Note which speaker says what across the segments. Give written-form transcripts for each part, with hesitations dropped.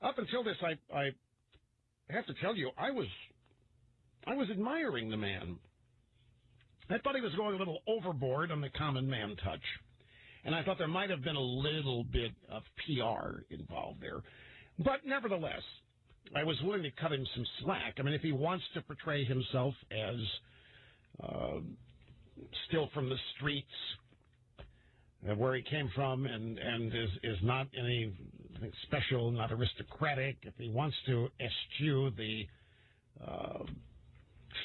Speaker 1: Up until this, I have to tell you, I was admiring the man. I thought he was going a little overboard on the common man touch. And I thought there might have been a little bit of PR involved there. But nevertheless, I was willing to cut him some slack. I mean, if he wants to portray himself as still from the streets, where he came from, and is not anything special, not aristocratic, if he wants to eschew the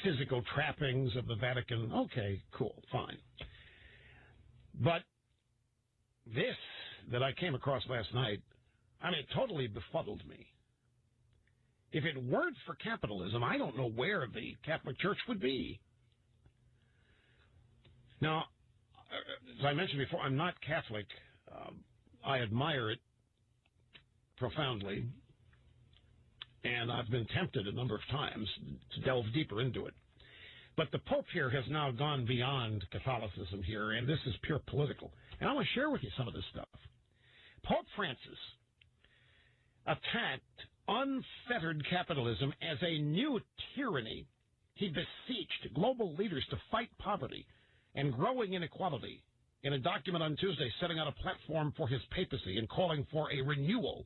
Speaker 1: physical trappings of the Vatican, okay, cool, fine. But this that I came across last night, I mean, it totally befuddled me. If it weren't for capitalism, I don't know where the Catholic Church would be. Now, as I mentioned before, I'm not Catholic. I admire it profoundly, and I've been tempted a number of times to delve deeper into it. But the Pope here has now gone beyond Catholicism here, and this is pure political. And I want to share with you some of this stuff. Pope Francis attacked unfettered capitalism as a new tyranny. He beseeched global leaders to fight poverty and growing inequality in a document on Tuesday, setting out a platform for his papacy and calling for a renewal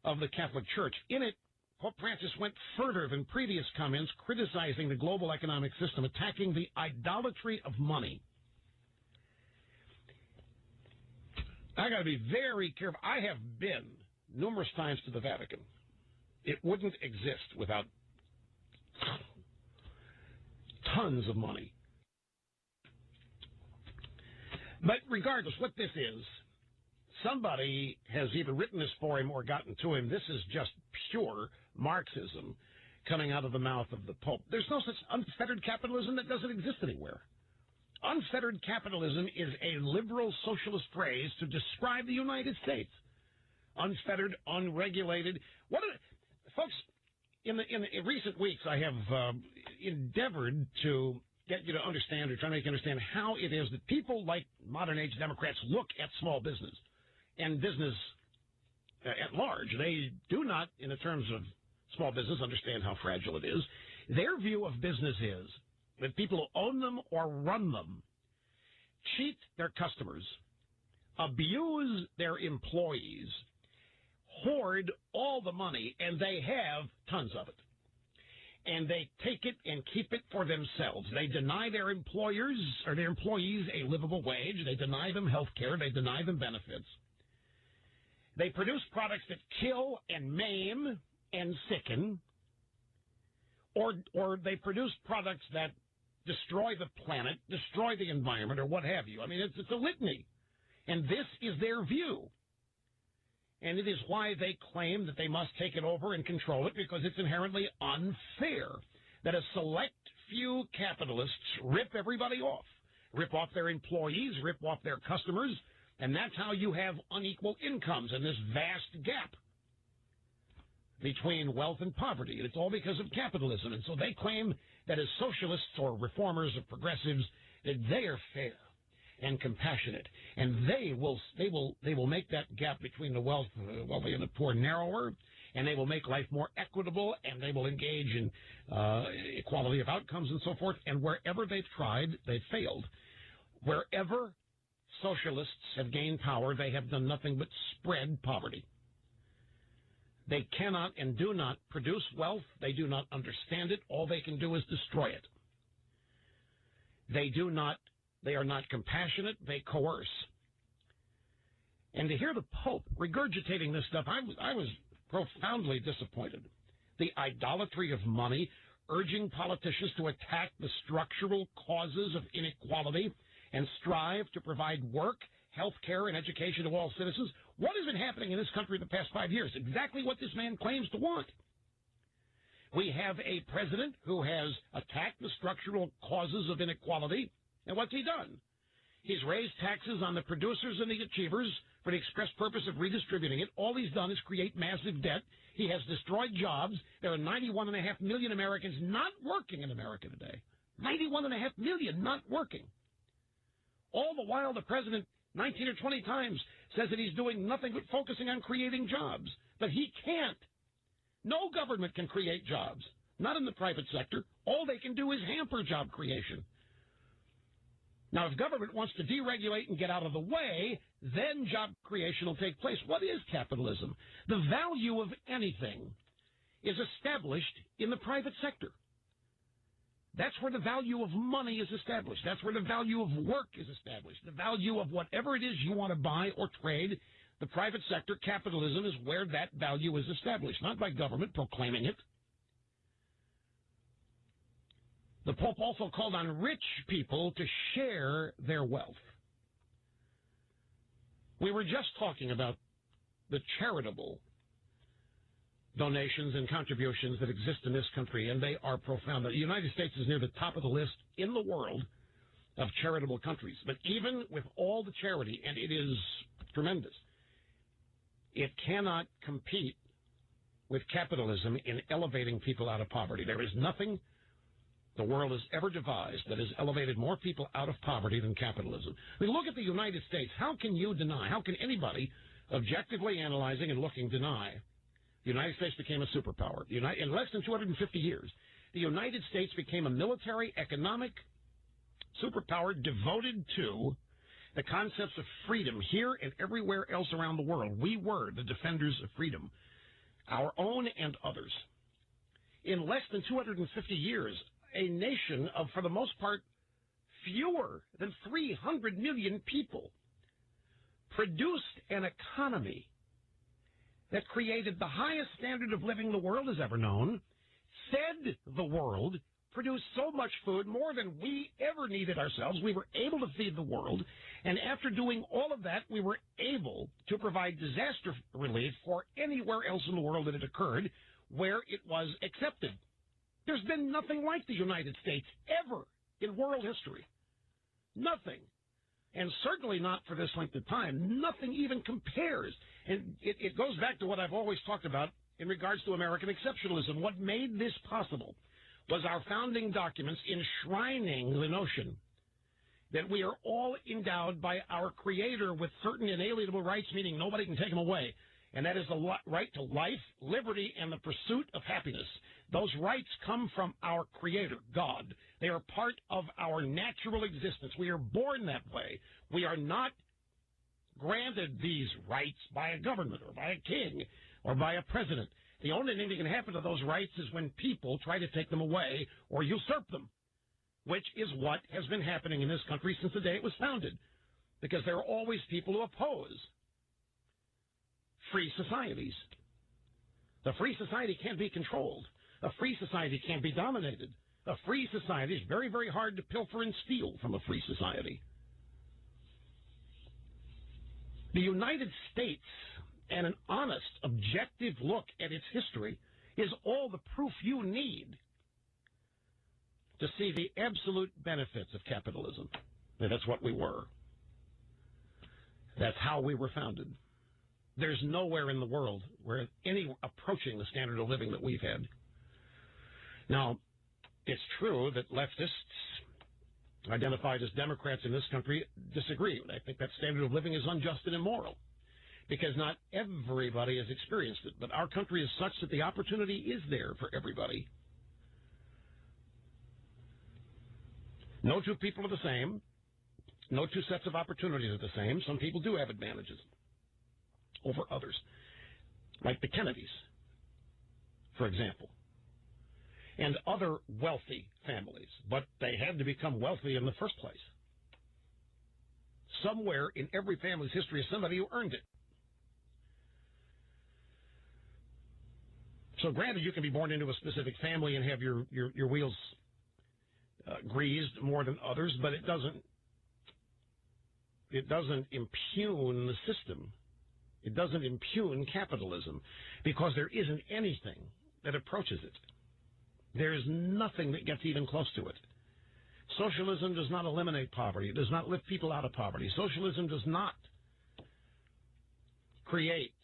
Speaker 1: of the Catholic Church. In it, Pope Francis went further than previous comments, criticizing the global economic system, attacking the idolatry of money. I got to be very careful. I have been numerous times to the Vatican. It wouldn't exist without tons of money. But regardless, what this is, somebody has either written this for him or gotten to him. This is just pure Marxism coming out of the mouth of the Pope. There's no such unfettered capitalism. That doesn't exist anywhere. Unfettered capitalism is a liberal socialist phrase to describe the United States. Unfettered, unregulated. Folks, in recent weeks, I have endeavored to get you to understand, or try to make you understand, how it is that people like modern-age Democrats look at small business and business at large. They do not, in the terms of small business, understand how fragile it is. Their view of business is that people who own them or run them cheat their customers, abuse their employees, hoard all the money, and they have tons of it. And they take it and keep it for themselves. They deny their employers or their employees a livable wage. They deny them health care. They deny them benefits. They produce products that kill and maim and sicken, or they produce products that destroy the planet, destroy the environment, or what have you. I mean, it's a litany. And this is their view. And it is why they claim that they must take it over and control it, because it's inherently unfair that a select few capitalists rip everybody off, rip off their employees, rip off their customers, and that's how you have unequal incomes and this vast gap between wealth and poverty. And it's all because of capitalism. And so they claim that as socialists or reformers or progressives, that they are fair and compassionate, and they will make that gap between the wealthy and the poor narrower, and they will make life more equitable, and they will engage in equality of outcomes and so forth. And wherever they've tried, they've failed. Wherever socialists have gained power, they have done nothing but spread poverty. They cannot and do not produce wealth. They do not understand it. All they can do is destroy it. They are not compassionate. They coerce. And to hear the Pope regurgitating this stuff, I was profoundly disappointed. The idolatry of money, urging politicians to attack the structural causes of inequality and strive to provide work, health care, and education to all citizens. What has been happening in this country the past 5 years? Exactly what this man claims to want. We have a president who has attacked the structural causes of inequality. And what's he done? He's raised taxes on the producers and the achievers for the express purpose of redistributing it. All he's done is create massive debt. He has destroyed jobs. There are 91.5 million Americans not working in America today. 91.5 million not working. All the while, the president 19 or 20 times says that he's doing nothing but focusing on creating jobs. But he can't. No government can create jobs. Not in the private sector. All they can do is hamper job creation. Now, if government wants to deregulate and get out of the way, then job creation will take place. What is capitalism? The value of anything is established in the private sector. That's where the value of money is established. That's where the value of work is established. The value of whatever it is you want to buy or trade, the private sector, capitalism, is where that value is established, not by government proclaiming it. The Pope also called on rich people to share their wealth. We were just talking about the charitable donations and contributions that exist in this country, and they are profound. The United States is near the top of the list in the world of charitable countries. But even with all the charity, and it is tremendous, it cannot compete with capitalism in elevating people out of poverty. There is nothing the world has ever devised that has elevated more people out of poverty than capitalism. I mean, look at the United States. How can you deny, how can anybody objectively analyzing and looking deny the United States became a superpower? In less than 250 years, the United States became a military, economic superpower devoted to the concepts of freedom here and everywhere else around the world. We were the defenders of freedom, our own and others. In less than 250 years, a nation of, for the most part, fewer than 300 million people produced an economy that created the highest standard of living the world has ever known, fed the world, produced so much food, more than we ever needed ourselves. We were able to feed the world, and after doing all of that, we were able to provide disaster relief for anywhere else in the world that it occurred where it was accepted. There's been nothing like the United States ever in world history. Nothing. And certainly not for this length of time. Nothing even compares. And it goes back to what I've always talked about in regards to American exceptionalism. What made this possible was our founding documents enshrining the notion that we are all endowed by our Creator with certain inalienable rights, meaning nobody can take them away. And that is the right to life, liberty, and the pursuit of happiness. Those rights come from our Creator, God. They are part of our natural existence. We are born that way. We are not granted these rights by a government or by a king or by a president. The only thing that can happen to those rights is when people try to take them away or usurp them, which is what has been happening in this country since the day it was founded, because there are always people who oppose free societies. The free society can't be controlled. A free society can't be dominated. A free society is very, very hard to pilfer and steal from a free society. The United States, and an honest, objective look at its history, is all the proof you need to see the absolute benefits of capitalism. And that's what we were. That's how we were founded. There's nowhere in the world where any approaching the standard of living that we've had. Now, it's true that leftists identified as Democrats in this country disagree. I think that standard of living is unjust and immoral because not everybody has experienced it. But our country is such that the opportunity is there for everybody. No two people are the same. No two sets of opportunities are the same. Some people do have advantages over others, like the Kennedys, for example, and other wealthy families, but they had to become wealthy in the first place. Somewhere in every family's history is somebody who earned it. So granted, you can be born into a specific family and have your wheels greased more than others, but it doesn't impugn the system. It doesn't impugn capitalism because there isn't anything that approaches it. There is nothing that gets even close to it. Socialism does not eliminate poverty. It does not lift people out of poverty. Socialism does not create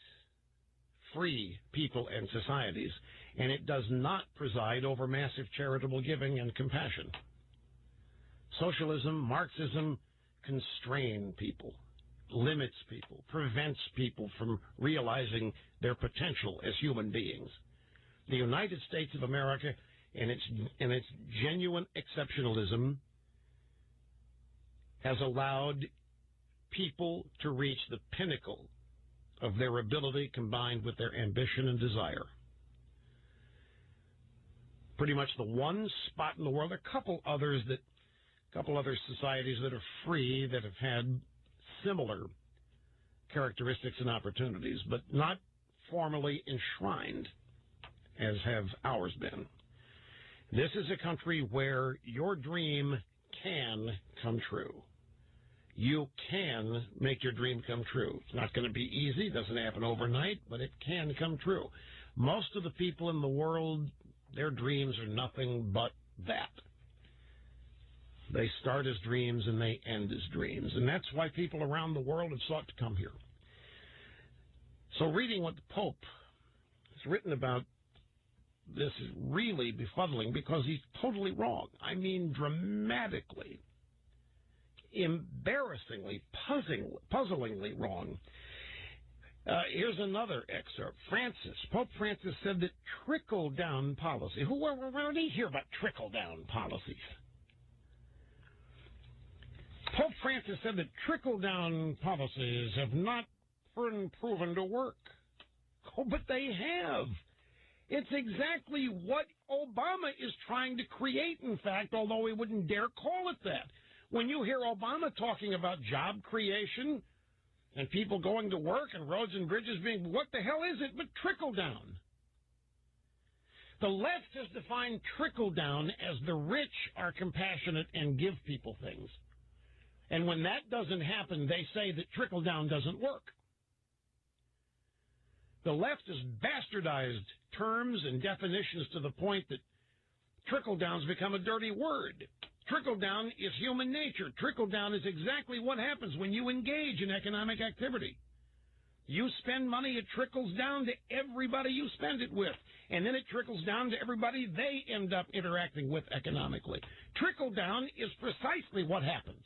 Speaker 1: free people and societies, and it does not preside over massive charitable giving and compassion. Socialism, Marxism constrain people limits people, prevents people from realizing their potential as human beings. The United States of America, in its genuine exceptionalism, has allowed people to reach the pinnacle of their ability combined with their ambition and desire. Pretty much the one spot in the world, a couple other societies that are free that have had similar characteristics and opportunities, but not formally enshrined as have ours been. This is a country where your dream can come true. You can make your dream come true. It's not going to be easy. It doesn't happen overnight, but it can come true. Most of the people in the world, their dreams are nothing but that. They start as dreams and they end as dreams. And that's why people around the world have sought to come here. So reading what the Pope has written about this is really befuddling because he's totally wrong. I mean, dramatically, embarrassingly, puzzlingly wrong. Here's another excerpt. Pope Francis said that trickle-down policy. Where did he hear about trickle-down policies? Pope Francis said that trickle-down policies have not been proven to work. Oh, but they have. It's exactly what Obama is trying to create, in fact, although he wouldn't dare call it that. When you hear Obama talking about job creation and people going to work and roads and bridges being, what the hell is it but trickle-down? The left has defined trickle-down as the rich are compassionate and give people things. And when that doesn't happen, they say that trickle-down doesn't work. The left has bastardized terms and definitions to the point that trickle-down's become a dirty word. Trickle-down is human nature. Trickle-down is exactly what happens when you engage in economic activity. You spend money, it trickles down to everybody you spend it with. And then it trickles down to everybody they end up interacting with economically. Trickle-down is precisely what happens.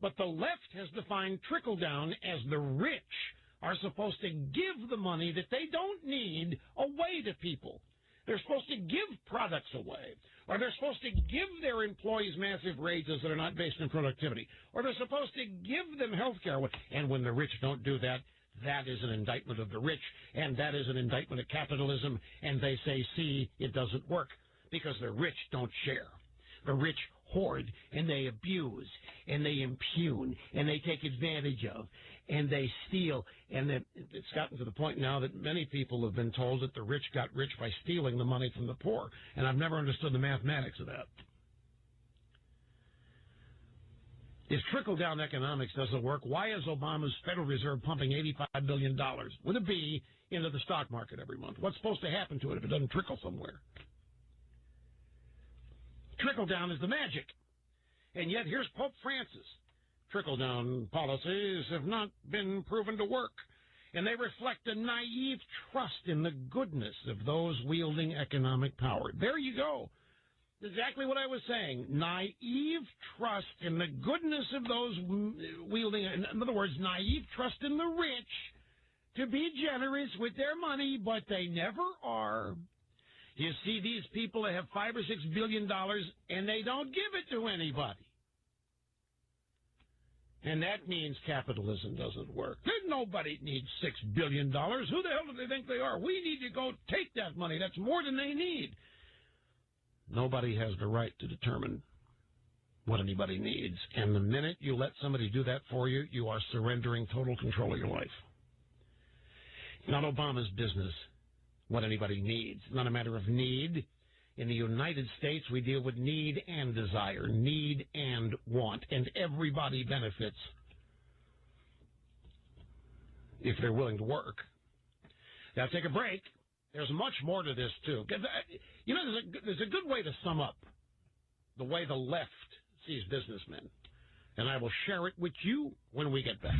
Speaker 1: But the left has defined trickle-down as the rich are supposed to give the money that they don't need away to people. They're supposed to give products away, or they're supposed to give their employees massive raises that are not based on productivity, or they're supposed to give them health care. And when the rich don't do that, that is an indictment of the rich, and that is an indictment of capitalism, and they say, see, it doesn't work, because the rich don't share. The rich hoard, and they abuse, and they impugn, and they take advantage of, and they steal. And it's gotten to the point now that many people have been told that the rich got rich by stealing the money from the poor. And I've never understood the mathematics of that. If trickle-down economics doesn't work, why is Obama's Federal Reserve pumping $85 billion with a B into the stock market every month? What's supposed to happen to it if it doesn't trickle somewhere? Trickle-down is the magic. And yet here's Pope Francis. Trickle-down policies have not been proven to work, and they reflect a naive trust in the goodness of those wielding economic power. There you go. Exactly what I was saying. Naive trust in the goodness of those wielding, in other words, naive trust in the rich to be generous with their money, but they never are. You see these people that have $5 or $6 billion, and they don't give it to anybody. And that means capitalism doesn't work. Nobody needs $6 billion. Who the hell do they think they are? We need to go take that money. That's more than they need. Nobody has the right to determine what anybody needs. And the minute you let somebody do that for you, you are surrendering total control of your life. It's not Obama's business what anybody needs. It's not a matter of need. In the United States, we deal with need and desire, need and want, and everybody benefits if they're willing to work. Now, take a break. There's much more to this, too. You know, there's a good way to sum up the way the left sees businessmen, and I will share it with you when we get back.